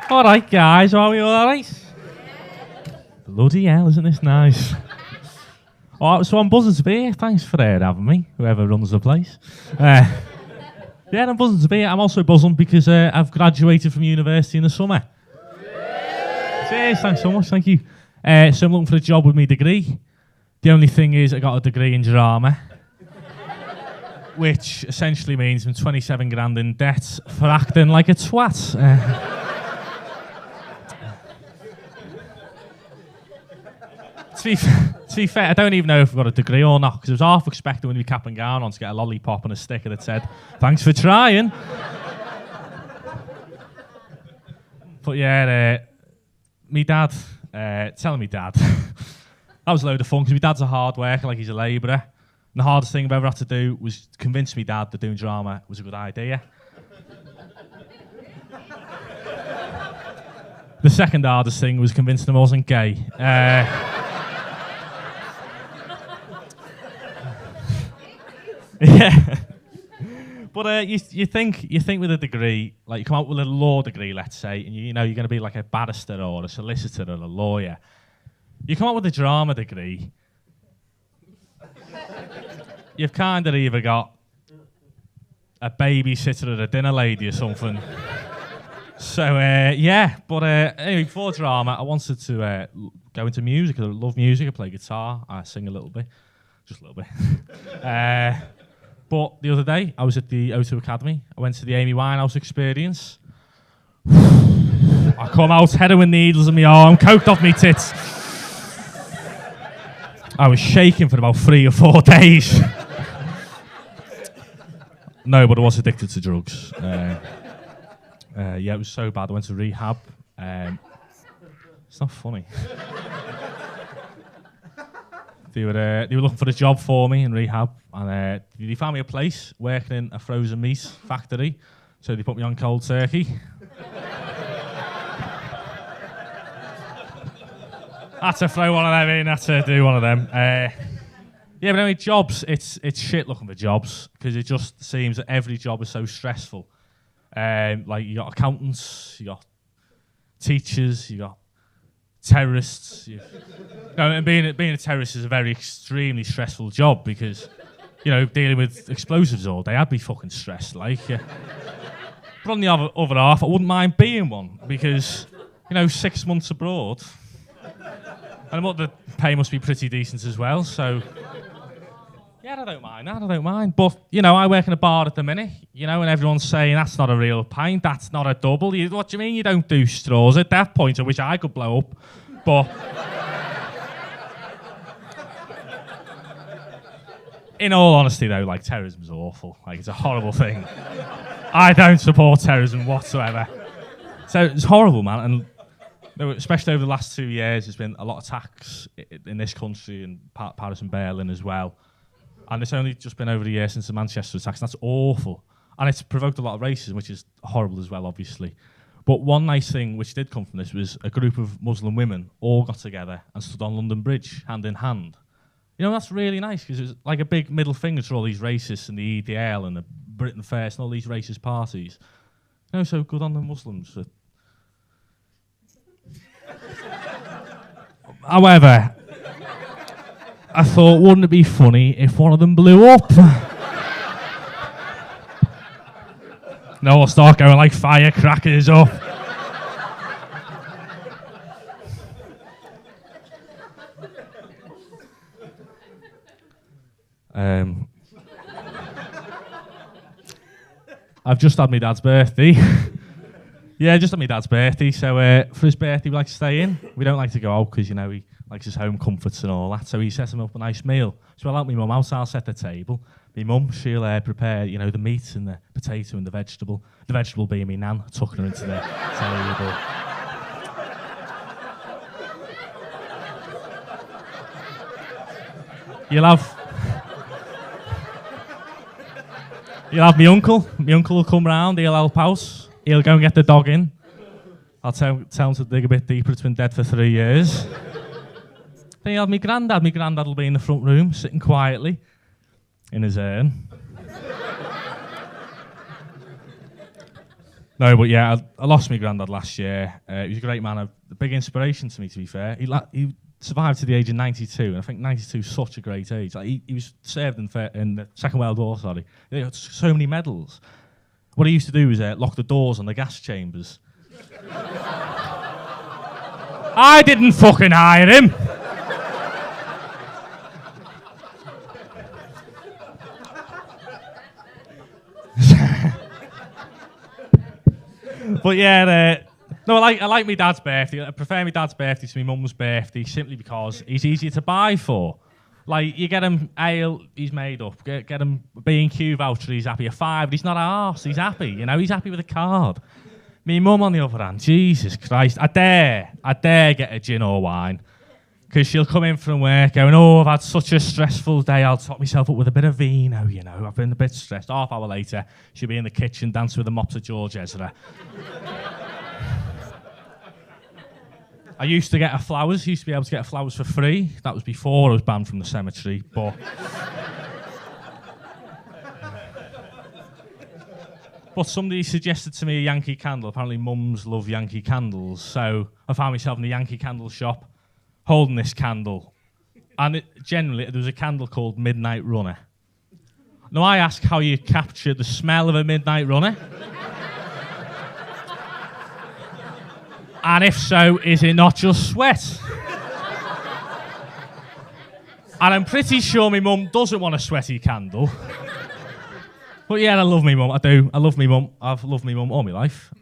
Alright guys, are we alright? Bloody hell, isn't this nice? Alright, so I'm buzzing to be here. Thanks for having me, whoever runs the place. Yeah, I'm buzzing to be here. I'm also buzzing because I've graduated from university in the summer. Cheers, thanks so much, thank you. So I'm looking for a job with my degree. The only thing is I got a degree in drama, which essentially means I'm 27 grand in debt for acting like a twat. To be fair, I don't even know if I've got a degree or not, because I was half expecting when we cap and gown on to get a lollipop and a sticker that said, "Thanks for trying." But yeah, me dad, telling me dad, that was a load of fun, because my dad's a hard worker, like he's a labourer. And the hardest thing I've ever had to do was convince me dad that doing drama was a good idea. The second hardest thing was convincing him I wasn't gay. Yeah, but you think with a degree, like you come out with a law degree, let's say, and you know you're going to be like a barrister or a solicitor or a lawyer. You come out with a drama degree, you've kind of either got a babysitter or a dinner lady or something. So yeah, but anyway, before drama, I wanted to go into music. I love music. I play guitar. I sing a little bit, just a little bit. But the other day, I was at the O2 Academy. I went to the Amy Winehouse experience. I come out, heroin needles in my arm, coked off my tits. I was shaking for about 3 or 4 days. No, but I was addicted to drugs. Yeah, it was so bad. I went to rehab. It's not funny. They were looking for a job for me in rehab, and they found me a place working in a frozen meat factory. So they put me on cold turkey. Had to throw one of them in. Had to do one of them. Yeah, but anyway, jobs. It's shit looking for jobs, because it just seems that every job is so stressful. Like you got accountants, you got teachers, you got terrorists. And being a terrorist is a very extremely stressful job, because dealing with explosives all day, I'd be fucking stressed. Like, but on the other half, I wouldn't mind being one, because 6 months abroad, and the pay must be pretty decent as well. So. Yeah, I don't mind. But, I work in a bar at the minute, and everyone's saying, that's not a real pint, that's not a double. What do you mean you don't do straws? At that point, I wish I could blow up. But in all honesty, though, like, terrorism's awful. Like, it's a horrible thing. I don't support terrorism whatsoever. So it's horrible, man. And especially over the last 2 years, there's been a lot of attacks in this country, and Paris and Berlin as well. And it's only just been over a year since the Manchester attacks, and that's awful. And it's provoked a lot of racism, which is horrible as well, obviously. But one nice thing which did come from this was a group of Muslim women all got together and stood on London Bridge, hand in hand. That's really nice, because it's like a big middle finger to all these racists and the EDL and the Britain First and all these racist parties. So good on the Muslims. However, I thought, wouldn't it be funny if one of them blew up? No, I'll start going like firecrackers up. I've just had my dad's birthday. Yeah, just had my dad's birthday. So for his birthday, we like to stay in. We don't like to go out because, he likes his home comforts and all that. So he sets him up a nice meal. So I'll help my mum out. I'll set the table. My mum, she'll prepare, the meat and the potato and the vegetable. The vegetable being me nan, tucking her into the table. You'll have my uncle. My uncle will come round. He'll help out. He'll go and get the dog in. I'll tell him to dig a bit deeper. It's been dead for 3 years. Then you'll have my granddad. My granddad will be in the front room, sitting quietly in his urn. No, but yeah, I lost my granddad last year. He was a great man, a big inspiration to me, to be fair. He survived to the age of 92, and I think 92 is such a great age. Like, he was served in the Second World War, sorry. He got so many medals. What he used to do was lock the doors on the gas chambers. I didn't fucking hire him. But yeah, no, I like my dad's birthday. I prefer my dad's birthday to my mum's birthday simply because he's easier to buy for. Like, you get him ale, he's made up. Get him B&Q voucher, he's happy. A five, he's not an arse, he's happy. You know, he's happy with a card. Me mum, on the other hand, Jesus Christ, I dare get a gin or wine. Because she'll come in from work going, oh, I've had such a stressful day, I'll top myself up with a bit of vino, you know. I've been a bit stressed. Half hour later, she'll be in the kitchen dancing with the mops of George Ezra. I used to get her flowers, used to be able to get her flowers for free. That was before I was banned from the cemetery, but... But somebody suggested to me a Yankee candle. Apparently mums love Yankee candles, so I found myself in the Yankee candle shop, holding this candle. And generally, there was a candle called Midnight Runner. Now, I ask how you capture the smell of a midnight runner. And if so, is it not just sweat? And I'm pretty sure my mum doesn't want a sweaty candle. But yeah, I love me mum, I do. I love me mum. I've loved me mum all my life.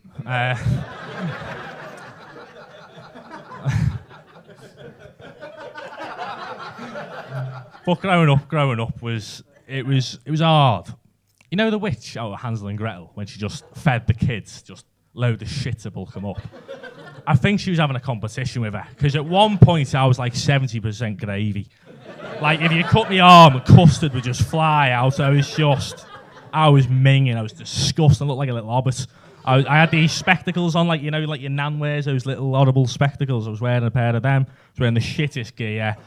But growing up was hard. You know the witch out of Hansel and Gretel, when she just fed the kids, just load of shit to bulk them up? I think she was having a competition with her, because at one point I was like 70% gravy. Like, if you cut my arm, custard would just fly out. I was minging, I was disgusting, I looked like a little hobbit. I had these spectacles on, like, you know, like your nan wears those little horrible spectacles. I was wearing a pair of them. I was wearing the shittest gear.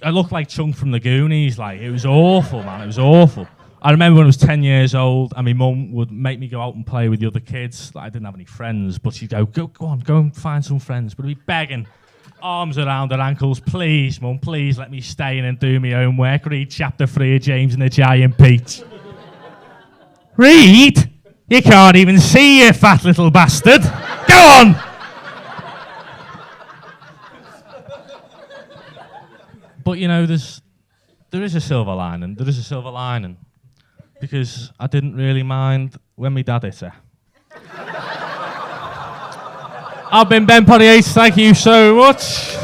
I looked like Chunk from the Goonies, like, it was awful, man, it was awful. I remember when I was 10 years old and my mum would make me go out and play with the other kids. Like, I didn't have any friends, but she'd go on, go and find some friends. But I'd be begging, arms around her ankles, please, mum, please let me stay in and do my own work. Read chapter 3 of James and the Giant Peach. Read? You can't even see, you fat little bastard. Go on! But, you know, there is a silver lining. There is a silver lining. Because I didn't really mind when my dad hit her. I've been Ben Potty Yates, thank you so much.